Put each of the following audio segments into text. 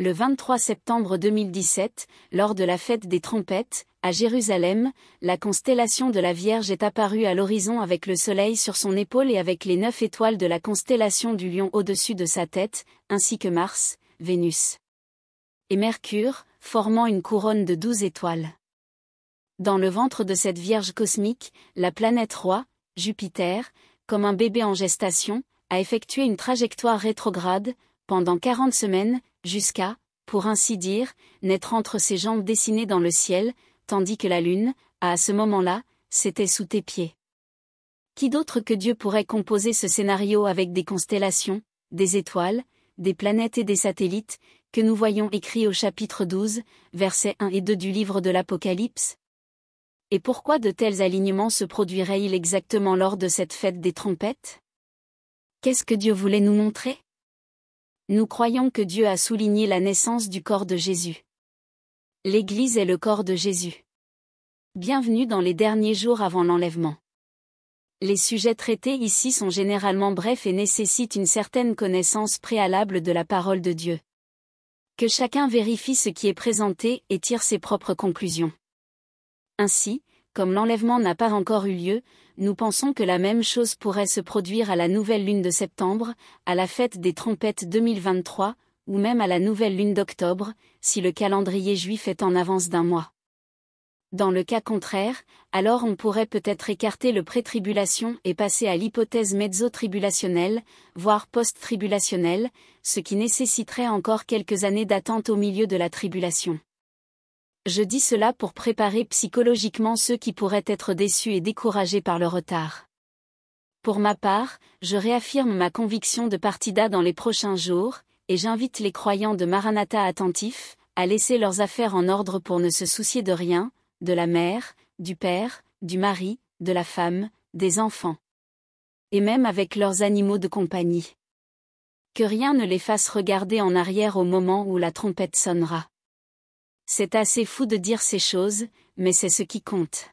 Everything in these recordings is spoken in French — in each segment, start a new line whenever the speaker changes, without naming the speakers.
Le 23 septembre 2017, lors de la fête des trompettes, à Jérusalem, la constellation de la Vierge est apparue à l'horizon avec le soleil sur son épaule et avec les 9 étoiles de la constellation du Lion au-dessus de sa tête, ainsi que Mars, Vénus et Mercure, formant une couronne de 12 étoiles. Dans le ventre de cette Vierge cosmique, la planète roi, Jupiter, comme un bébé en gestation, a effectué une trajectoire rétrograde, pendant 40 semaines, jusqu'à, pour ainsi dire, naître entre ses jambes dessinées dans le ciel, tandis que la Lune, à ce moment-là, s'était sous tes pieds. Qui d'autre que Dieu pourrait composer ce scénario avec des constellations, des étoiles, des planètes et des satellites, que nous voyons écrits au chapitre 12, versets 1 et 2 du livre de l'Apocalypse? Et pourquoi de tels alignements se produiraient-ils exactement lors de cette fête des trompettes? Qu'est-ce que Dieu voulait nous montrer? Nous croyons que Dieu a souligné la naissance du corps de Jésus. L'Église est le corps de Jésus. Bienvenue dans les derniers jours avant l'enlèvement. Les sujets traités ici sont généralement brefs et nécessitent une certaine connaissance préalable de la parole de Dieu. Que chacun vérifie ce qui est présenté et tire ses propres conclusions. Ainsi, comme l'enlèvement n'a pas encore eu lieu, nous pensons que la même chose pourrait se produire à la nouvelle lune de septembre, à la fête des trompettes 2023, ou même à la nouvelle lune d'octobre, si le calendrier juif est en avance d'un mois. Dans le cas contraire, alors on pourrait peut-être écarter le pré-tribulation et passer à l'hypothèse mezzo-tribulationnelle, voire post-tribulationnelle, ce qui nécessiterait encore quelques années d'attente au milieu de la tribulation. Je dis cela pour préparer psychologiquement ceux qui pourraient être déçus et découragés par le retard. Pour ma part, je réaffirme ma conviction de partida dans les prochains jours, et j'invite les croyants de Maranatha attentifs, à laisser leurs affaires en ordre pour ne se soucier de rien, de la mère, du père, du mari, de la femme, des enfants. Et même avec leurs animaux de compagnie. Que rien ne les fasse regarder en arrière au moment où la trompette sonnera. C'est assez fou de dire ces choses, mais c'est ce qui compte.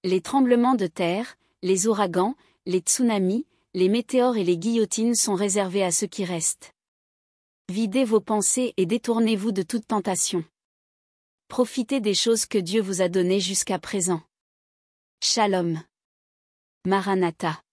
Les tremblements de terre, les ouragans, les tsunamis, les météores et les guillotines sont réservés à ceux qui restent. Videz vos pensées et détournez-vous de toute tentation. Profitez des choses que Dieu vous a données jusqu'à présent. Shalom. Maranatha.